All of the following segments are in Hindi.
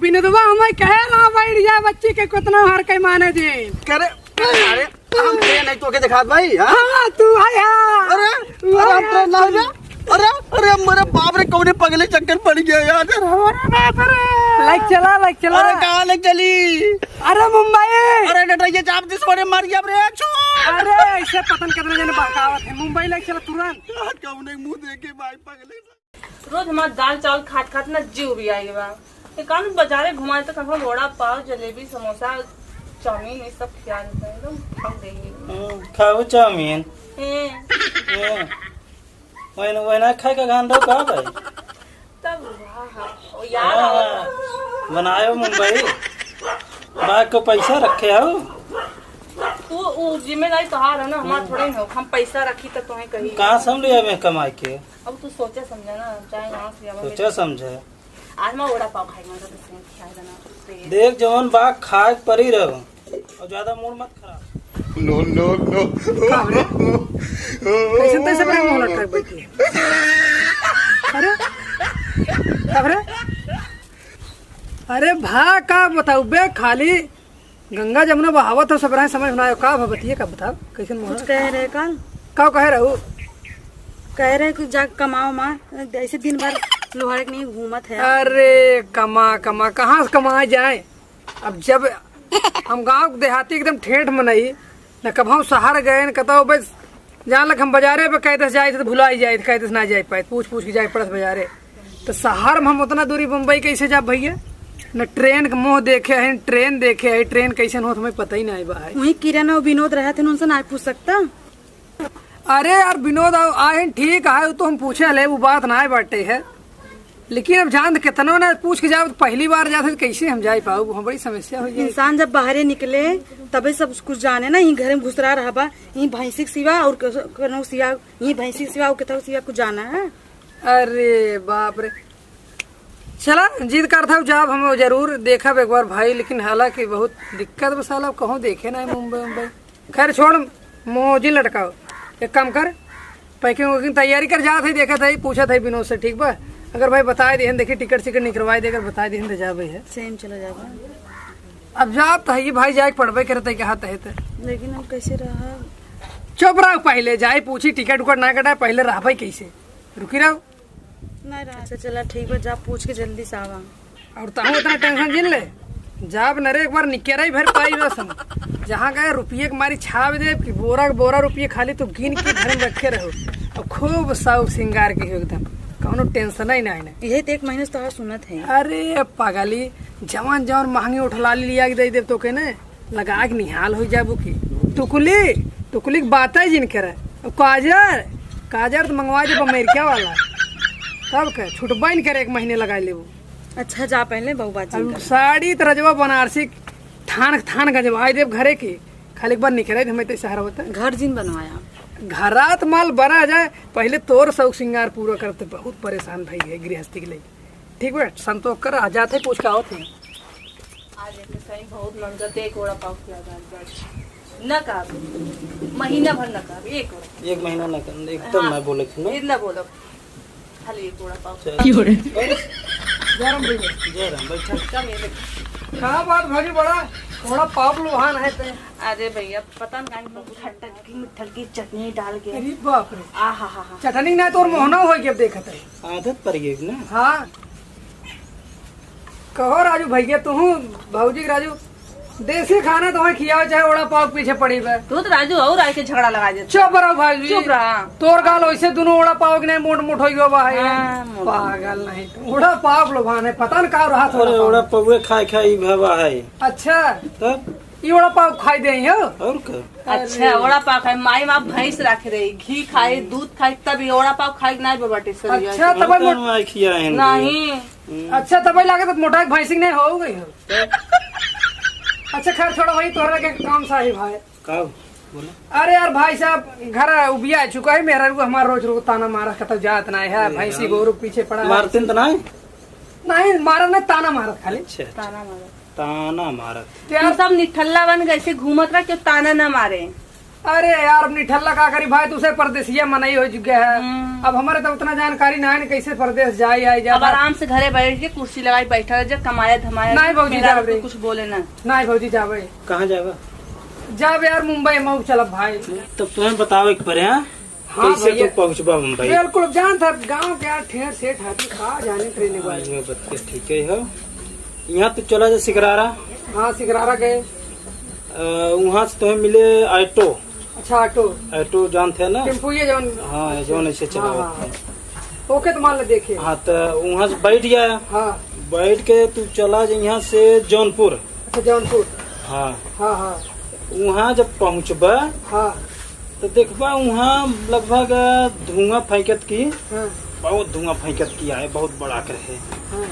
विनोदवा हमें कहे ना बैठ जा बच्ची के कितना हर के माने जी करे अरे हम ट्रेन है तो के दिखा भाई। हां तू है अरे अरे हम ट्रेन ना जा। अरे अरे मेरे बाप रे कौन पगले चक्कर पड़ गया यार। अरे बाप रे लाइक चला अरे कहां ले चली। अरे मुंबई। अरे नटैया चाप दिस बड़े मर गया रे छो। अरे ऐसे पतन कितने जने बकावत है मुंबई ले चला तुरंत। कौन मुंह देखे भाई पगले रोज हमारा दाल चावल खात खात ना जीव भी आई बा। एक कान बाजारे घुमाए तो कहाँ वड़ा पाव जलेबी समोसा चाउमीन ये सब खिला देता है एकदम थक देगी। खाओ चाउमीन हैं वही खाए का गान दो का भाई तब ओ याद आवत बनायो मुंबई बाग को पैसा रखे हो तू वो जिम्मेदारी तोहार है ना हमारा थोड़े ना हम पैसा रखी तो तुम्हें कही कहाँ सम लिया मैं कमाई के। अब तू सोचे समझा ना चाहे यहाँ से सोचा समझे आज मैं वड़ा पाव खाएगा तो तुझसे खिला देना देख जवन बाग खाए पर ही रहो और ज्यादा मूड मत खराब। नो नो नो कैसे तैसे ब्रेक मोहलत कर बैठी। अरे अरे अरे भा का बताऊ बे खाली गंगा जमुना बहावत हो सब रहे समझ में आयो का बतिए का बताओ कैसे मोहलत कुछ कह रहे कल का कह रहू कह रहे कि जा कमाओ माँ ऐसे दिन भर लोहारे के नहीं घूमत है। अरे कमा कमा कहाँ से कमाए जाए। अब जब हम गांव देहाती एकदम ठेठ में नहीं न कब हम शहर गए न कतो बस जहाँ लग हम बाजारे पे कहते जाए तो भुला ही जाए कहते ना जाए पाए पूछ पूछ के जाए पड़स बाजारे तो शहर में हम उतना दूरी मुंबई कैसे जा भैया न ट्रेन का मुँह देखे है ट्रेन देखे है ट्रेन कैसे हो हमें पता ही नहीं बा। वही किरण और विनोद रहे थे उनसे ना पूछ सकता। अरे यार विनोद आए ठीक है तो हम पूछे ले वो बात ना बाटे है लेकिन अब जान कितनों ने पूछ के जाओ तो पहली बार जाते तो कैसे हम जा पाओ हम बड़ी समस्या हो गई। इंसान जब बाहर निकले तबे सब कुछ जाने ना यही घर में घुसरा रहा बा यही भैंसी सिवा और सिवा यही भैंसी सिवा और कितना सिवा कुछ जाना है। अरे बाप रे चला जीत कर था जब हम जरूर देखा एक बार भाई लेकिन हालांकि बहुत दिक्कत बसाला कहूँ देखे ना मुंबई खैर छोड़ मोजी लटकाओ एक काम कर पैकिंग वैकिंग तैयारी कर जाते देखा था पूछा था विनोद से ठीक बा अगर भाई बता दे देखिए टिकट सिकट निकलवाई देकर बता दे तो जा भाई है सेम चला जाएगा। अब जा तो ये भाई जाए पढ़बे करते कहा है लेकिन हम कैसे रहा चुप रहो पहले जाए पूछी टिकट उकट ना कटा पहले रहा भाई कैसे रुकी रहो नहीं रहा। अच्छा चला ठीक है जा पूछ के जल्दी से आवा और तहु इतना टेंशन जिन ले जाब नरे एक बार निकेरा ही भर पाई बस हम जहाँ गए रुपये के मारी छाप दे कि बोरा रुपये खाली तो गिन के घर में रखे रहो और खूब साउक श्रृंगार के एकदम कौनो टेंशन ही नहीं यही तो एक महीने से तो सुनत है। अरे पागली जवान जवान महंगी उठला लिया के दे दे तो के ने लगा के निहाल हो जाबू की टुकुली की बात है जिन करे काजर तो मंगवा दे अमेरिका वाला तब के छुटबा नहीं करे एक महीने लगा ले। अच्छा जा पहले बहु बात साड़ी तरजवा बनारसी थान गजवा दे घरे की खाली एक बार निकले हमें तो सहारा होता घर जिन बनवाया घरात माल बना जाए पहले तोर शौक श्रृंगार पूरा करते बहुत परेशान भाई है गृहस्थी के लिए ठीक है संतोष कर आ जाते पूछ के आओ थे आज सही बहुत मन करते एक वड़ा पाव खिला न का महीना भर न का एक महीना न कर एकदम मैं बोले थे इतना बोलो खाली एक वड़ा पाव कहा बात भाजी बड़ा थोड़ा पाप लोहान है ते। अरे भैया पता नहीं खट्टा मिठल की चटनी डाल के अरे बाप रे आ हा हा हा चटनी ना तो मोहना हो गया देखत है आदत पड़ गई ना। हाँ कहो राजू भैया तू भाजी राजू देसी खाना तुम्हें खियाओ चाहे वड़ा पाव पीछे पड़ी है तू तो राजू और आके झगड़ा लगा दे चुप रहो भाई चुप रहा तोर गाल वैसे दोनों वड़ा पाव के नहीं मोट हो गया भाई पागल नहीं वड़ा पाव लोभान है पता न का रहा अरे वड़ा पौवे खाई भवा है। अच्छा तब ये वड़ा पाव खाई दे और का अच्छा वड़ा पाव खाए माई माँ भैंस रख रही घी खाए दूध खाए तब ये वड़ा पाव खाए नहीं बाटे अच्छा तब खिया है नहीं अच्छा तब लागे तो मोटा भैंसी नहीं हो गई हो। अच्छा खैर छोड़ो भाई तोहरा के काम साहिब है का बोला। अरे यार भाई साहब घर उबिया चुका है मेरा हमारा रोज ताना मारा कतल जात ना है भैंसी गोरू पीछे पड़ा मारते तो नहीं मारा नहीं ताना मारा खाली ताना मारा मारत तू सब निठल्ला बन गए घूमत रहा क्यों ताना न मारे अरे यार अपनी ठल्ला का करी भाई, तुसे परदेसिया मनाई हो चुके है। अब हमारे तो उतना जानकारी ना है कैसे परदेश जाए आई अब जा। आराम से घरे बैठ के कुर्सी लगाई बैठा रहे, जब कमाया धमाया नहीं भौजी, मेरा जाओ रे। तो कुछ बोले ना। नहीं भौजी जावे, कहाँ जाएगा? जाब यार मुंबई मऊ चलब भाई। तब तुम्हें बताओ एक बार यहाँ हाँ कैसे भैया। तुम पहुँचबा मुंबई? बिल्कुल जान था गाँव के यार ठेर सेठ हाथी कहा जाने ट्रेन वाले। ये बात के ठीक है हो। यहाँ तो चला जा सिकरारा, हाँ सिकरारा गए। वहाँ से तुम्हें मिले ऑटो। अच्छा ऑटो ऑटो जानते हैं ना? टेम्पू ये जौन। हाँ जौन ऐसे चला हाँ, हाँ। ओके तो मान ले देखे। हाँ तो वहाँ से बैठ गया, हाँ बैठ के तू चला जा यहाँ से जौनपुर। अच्छा जौनपुर। हाँ हाँ हाँ वहाँ जब पहुँचबा हाँ तो देखबा वहाँ लगभग धुआं फेंकत की, हाँ बहुत धुआं फेंकत की आए, बहुत बड़ा कर है हाँ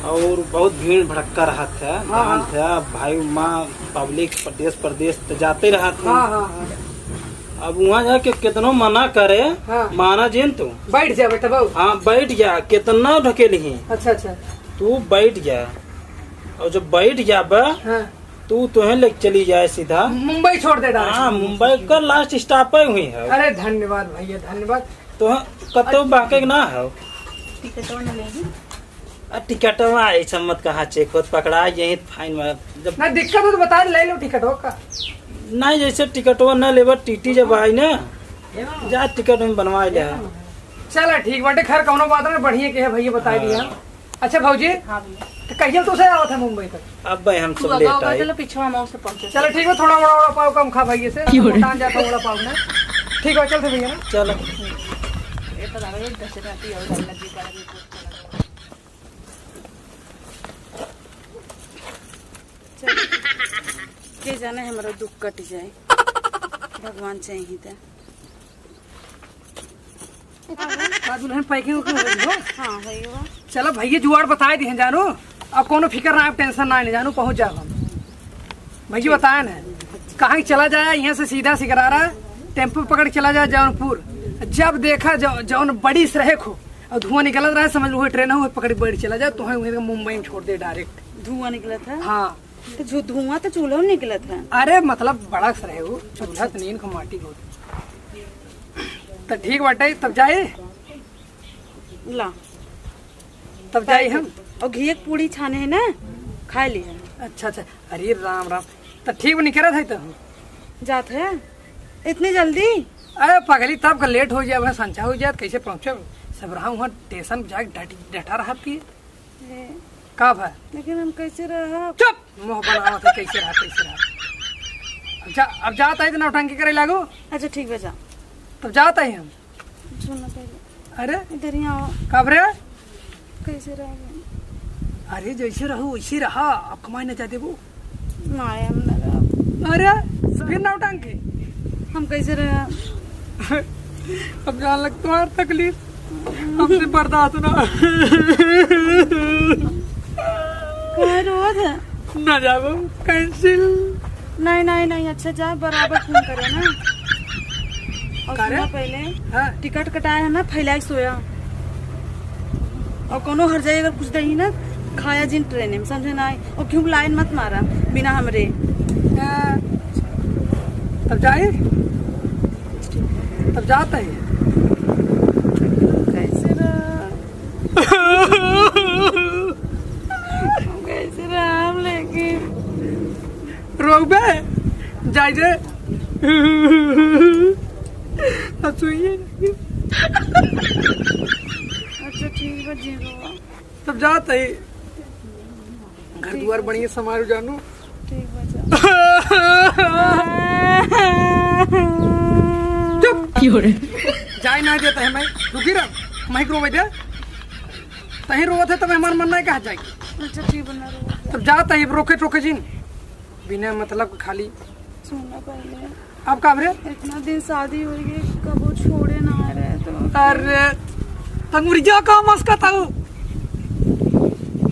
और बहुत भीड़ भड़क्का रहा था। हाँ, धान था भाई, माँ पब्लिक प्रदेश तो जाते रहा था। हाँ हाँ हाँ। अब वहाँ जाके कितनो मना करे, हाँ। माना जेन तू। बैठ जा बेटा बाबू। हाँ बैठ जा, कितना ढकेली अच्छा अच्छा। तू बैठ जा, और जब बैठ जा बा हाँ तू तुम्हें ले चली जाए सीधा। मुंबई छोड़ दे डाल। हाँ मुंबई का लास्ट स्टॉप हुई है। अरे धन्यवाद भैया धन्यवाद। तो कतो बाके ना हो टिकटवा न लेगी। टिकट ऐसा मत कहा चेक होत पकड़ा यही फाइन में जब ना दिक्कत हो तो बता ले लो टिकट हो का। नहीं जैसे टिकटवा न लेबा टीटी जब आई ना जा टिकट में बनवा ले। चल ठीक बाटे, खैर कौनो बात नहीं, बढ़िया के है भैया बता दिया। अच्छा भौजी हाँ भैया, तो कहिए तो से आवत है मुंबई तक। अब भाई हम तू सब लेट अगाव आए। चलो पिछवा माऊ से पहुंचे। चलो ठीक है, थोड़ा बड़ा वड़ा पाव कम खा भैया से, भूटान जाता वड़ा पाव ना। ठीक है चलते भैया ना। चलो ये पता लगे दस राती और डर लगी पड़ेगी कुछ। के जाने हमारा दुख कट जाए, भगवान चाहिए था। दुल्हन पैकिंग हो। हाँ भैया चलो भैया जुआड़ बताए दी जानो, अब कोनो फिक्र ना, टेंशन ना जानो, पहुंच जाओ हम। भैया बताया ना कहाँ चला जाए, यहाँ से सीधा सिकरारा टेम्पो पकड़ के चला जाए जौनपुर। जब देखा जौन बड़ी सड़क हो और धुआं निकलत रहा, समझ लो ट्रेन हो पकड़ बड़ी चला जाए, तुम्हें मुंबई में छोड़ दे डायरेक्ट। धुआं निकला था। हाँ तो जो धुआं तो चूल्हा में निकला था। अरे मतलब बड़ा सड़क हो, चूल्हा तो नींद को माटी को। तो ठीक बाटे तब जाए, ला तब जाए हम। और घी एक पूड़ी छाने है ना, खा लिया। अच्छा अच्छा, अरे राम राम। तो ठीक निकला था तो जात है इतनी जल्दी? अरे पगली तब का लेट हो जाए, वहाँ संचा हो जाए, कैसे पहुँचे सब रहा वहाँ स्टेशन जाके डटा रहा थी का भाई। लेकिन हम कैसे रहा? चुप मुँह बनावा था, कैसे रहा। अब जाता है तो नौटंकी करे लागो। अच्छा ठीक है जा, तब जाता है हम। सुनना पहले, अरे इधर ही आओ। कब रे? कैसे रहा? अरे जैसे रहो वैसे रहा, अब कमाई न चाहते वो। माया हम न रहा। अरे फिर नौटंकी। हम कैसे रहा? अब जान लग तुम्हारी तकलीफ हमसे बर्दाश्त ना। कहाँ रोज है? न जाओ कैंसिल। नहीं नहीं नहीं, अच्छा जा, बराबर फोन करे ना। और करे? सुना पहले, हाँ टिकट कटाया है ना, फैला के सोया। और कोनो हर जाए अगर कुछ दही ना खाया जिन ट्रेन में, समझे ना। और क्यों लाइन मत मारा बिना हमरे। तब जाए, तब जाता है। कैसे रहा? कैसे रहा हम, लेकिन रोबे जाए जे सुइए। अच्छा ठीक है जी रो। तब जाता है, घर द्वार बढ़िया समारो जानू। ठीक है जा। चुप जाए ना देता है मैं रुकी रहा, मैं रो दे तही रोवत है, तब हमारा मन नहीं कहा जाएगी। अच्छा ठीक बना रो। तब जाता है रोके टोके जिन बिना मतलब खाली। सुनना पहले, अब कब रे? इतना दिन शादी हो गई, कब वो छोड़े ना आ रहे तो। अरे तंगुरिया का मस्का था वो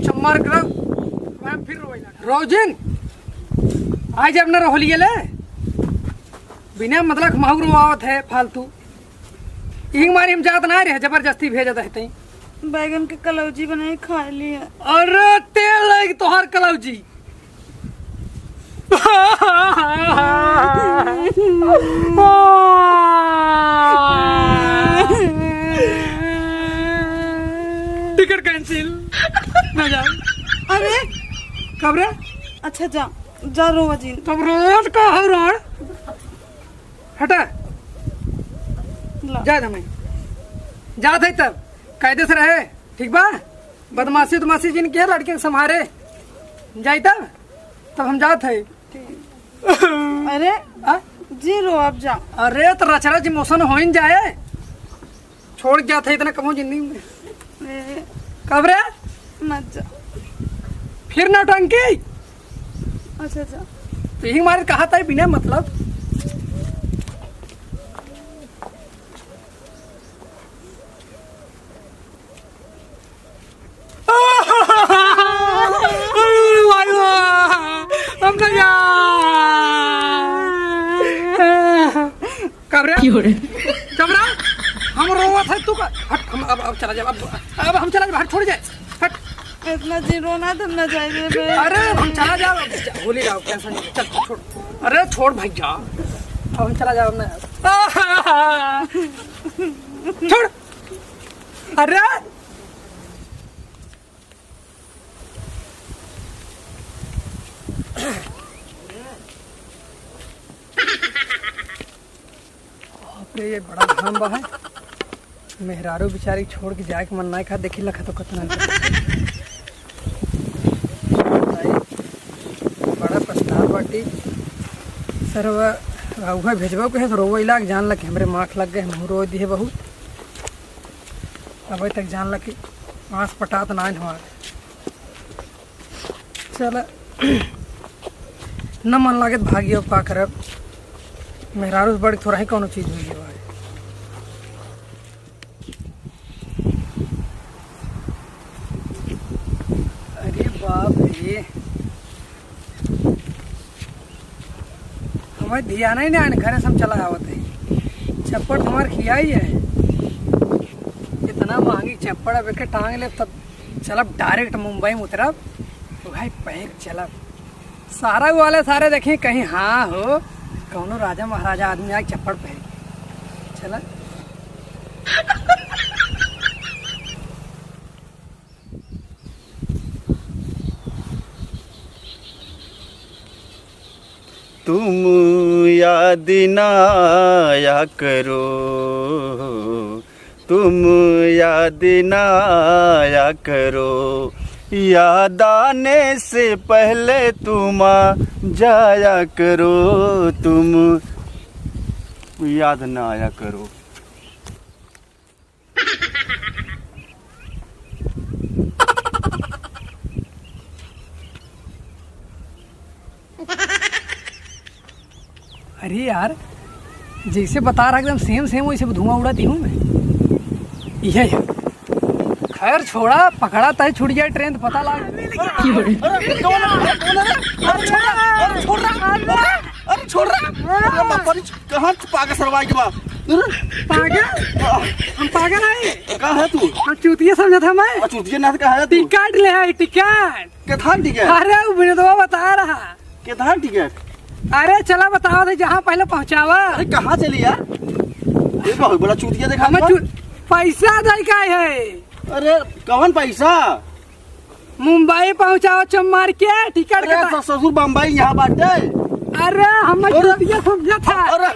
चम्मर ग्रह मैं फिर रोजिन आज अब न रोहलिए ले बिना मतलब महू रोआवत है फालतू। यही मारी हम जात ना रहे, जबरदस्ती भेजत है तई। बैगन के कलौजी बनाई खा लिया। अरे तेल लग तोहार कलौजी। टिकट कैंसिल ना जा। अरे कब रे? अच्छा जा जा रोवा जी। तब रोज का है रोड हटा ला। जा मैं जा थे तब कायदे से रहे ठीक बा। बदमाशी उदमाशी जिन किया लड़के के संभारे जाई तब हम जात है। अरे आ? जी रो अब जा। अरे तो रचरा जी मोशन हो ही जाए छोड़ के जाते इतना कमो जिंदगी में। अरे, कब रे? मत जा। फिर नौटंकी अच्छा जा। तो यही हमारे कहा था बिना मतलब। हम ना जा। कब रे? चबरा हम रोवा था तू का हट। हम अब चला जा। अब हम चला जा। हट छोड़ जाए हट। इतना जी रोना तो न चाहिए बे। अरे हम चला जाओ होली जाओ कैसा नहीं चल छोड़। अरे छोड़ भाई जा अब हम चला जाओ ना छोड़। अरे अरे ये बड़ा घाम बा है। मेहरारू बेचारी छोड़ के जाए के मन नहीं खा देखी लखा तो कितना बड़ा पछतावा बाटी सर। वह भेजबा के है तो रोवा इलाक जान लग हमरे माख लग गए हम रो दिए बहुत। अभी तक जान लग कि आँस पटात ना हमारे चल न मन लागे भागियो पा करब। मेहरारू बड़ी थोड़ा ही कौनो चीज हुई है। अरे बाप रे हमारे ध्यान ही नहीं घर से हम चला आवत है। चप्पड़ हमारे खिया ही है इतना महंगी चप्पड़ अब के टांग ले तब चलब डायरेक्ट मुंबई में उतरब तो भाई पैक चलब। सारा वाले सारे देखें कहीं हाँ हो कौनो राजा महाराजा आदमी आके चप्पड़ पहन चला। तुम याद ना आया करो, तुम याद ना आया करो, याद आने से पहले तुम आ जाया करो, तुम याद ना आया करो। अरे यार जैसे बता रहा एकदम सेम सेम वैसे धुआं उड़ाती हूँ मैं। यही है खैर छोड़ा पकड़ा तय छूट जाए ट्रेन तो पता लग। अरे छोड़ रहा कहाँ पागल सरवाई के बाद पागल हम पागल है। कहाँ है तू? हम चूतिया समझा था मैं। चूतिया ना कहाँ है तू? टिकट ले है टिकट। कितना टिकट? अरे वो विनोदवा बता रहा। कितना टिकट? अरे चला बताओ थे जहाँ पहले पहुँचावा। अरे कहाँ चली यार? ये बहुत बड़ा चूतिया देखा मैं। पैसा दे का है। अरे कौन पैसा? मुंबई पहुँचाओ चमार के टिकट अरे ससुर बम्बई यहाँ बाटे। अरे हम चूतिया समझा था। अरे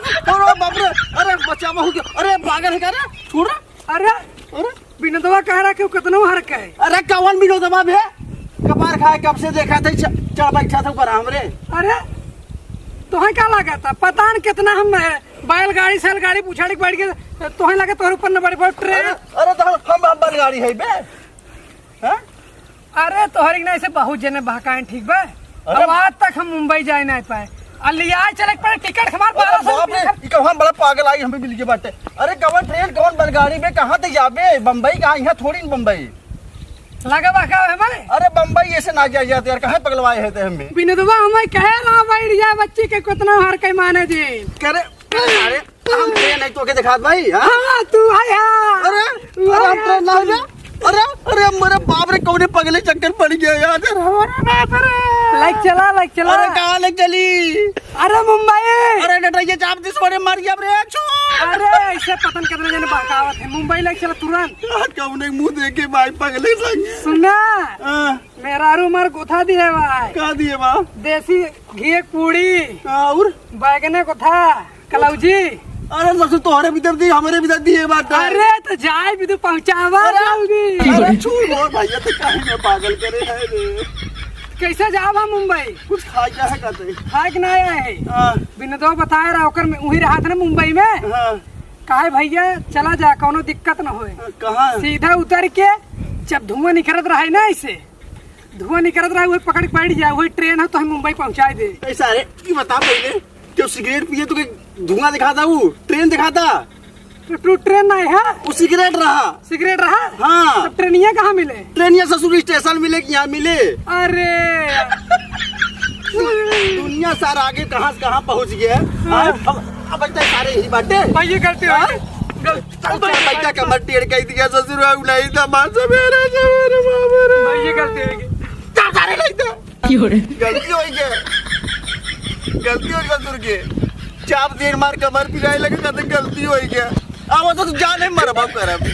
बाप रे अरे बच्चा बहु के अरे पागल है क्या रे? छोड़। अरे अरे विनोदवा कह रहा कि कितना हरक है। अरे कौन विनोदवा भे? कपार खाए कब से देखा था चढ़ बैठा था ऊपर हमरे। अरे तुम्हें क्या लगा था पता नहीं कितना हम बैलगाड़ी सैलगाड़ी पुछाड़ी बैठ के तुम्हें लगा तोहर ऊपर न बड़ी बड़ी ट्रेन। अरे तो हम बैलगाड़ी है बे। अरे तोहरी ना ऐसे बहुत जने बहकाएं ठीक बे। अब आज तक हम मुंबई जाए नहीं पाए अलिया चले पड़े टिकट हमारे 1200 कौन बड़ा पागल आई हमें मिल के बाटे। अरे कौन ट्रेन कौन बैलगाड़ी में कहाँ तक जाबे? बम्बई कहाँ यहाँ थोड़ी न बम्बई लगा बहका है भाई। अरे बम्बई ऐसे ना जाए जाते यार कहाँ पगलवाए है हमें। विनोदवा हमें कहे ना बैठ जाए बच्ची के कितना हर के माने जी। अरे हम ट्रेन नहीं तो के दिखा भाई। हाँ तू आया। अरे हम ट्रेन ना अरे अरे मेरे बाप रे कौन पगले चक्कर पड़ गया यार। लाइक चला अरे कहाँ ले चली? अरे मुंबई। अरे डटा ये चाप दिस बड़े मर गया रे छो। अरे ऐसे पतन कितने जने बहकावत है मुंबई लाइक चला तुरंत। कौन मुंह देखे भाई पगले संग। सुनना हाँ, मेरा रूमर गोथा दिए भाई। कहा दिए बा? देसी घी पूड़ी और बैगने को था कलौजी। अरे सबसे तोहरे भीतर दी हमारे भीतर दिए बात। अरे तो जाए भी तो पहुँचावा जल्दी। अरे छोड़ और भैया तो काहे में पागल करे है रे। कैसे जाओ हम मुंबई? कुछ खा क्या है कहते? खाए के ना आया है हाँ बिना दो बताए रहा ओकर में वही रहा था ना मुंबई में। हाँ काहे भैया चला जा कोनो दिक्कत न होए। कहाँ? सीधा उतर के जब धुआं निकलत रहा है ना ऐसे धुआं निकलत रहा है वही पकड़ के बैठ जाए वही ट्रेन है तो हम मुंबई पहुँचा दे। ऐसा है ये बता पहले कि सिगरेट पिए तो धुआं दिखाता वो ट्रेन दिखाता? तो ट्रेन ना है वो सिगरेट रहा। सिगरेट रहा। हाँ तब ट्रेनिया कहाँ मिले? ट्रेन या ससुर स्टेशन मिले कि यहाँ मिले? अरे दुनिया सारा आगे कहाँ से कहाँ पहुँच गया। अब बच्चा सारे यही बाटे। भैया गलती हो गई। बच्चा कमर टेढ़ कह दिया ससुर नहीं था मां सवेरे सवेरे बाबा रे। भैया गलती हो गई। क्या सारे नहीं था गलती हो गया। गलती हो गया ससुर के चाप देर मार कमर पिराए लगे कहते गलती हो गया। अब तो जाने मर बाप करब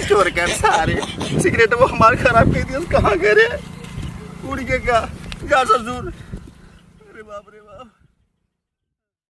चोर कर सारे सिगरेट वो हमारे खराब कर दिया कहाँ करे उड़ के क्या ससुर। अरे बाप रे बाप।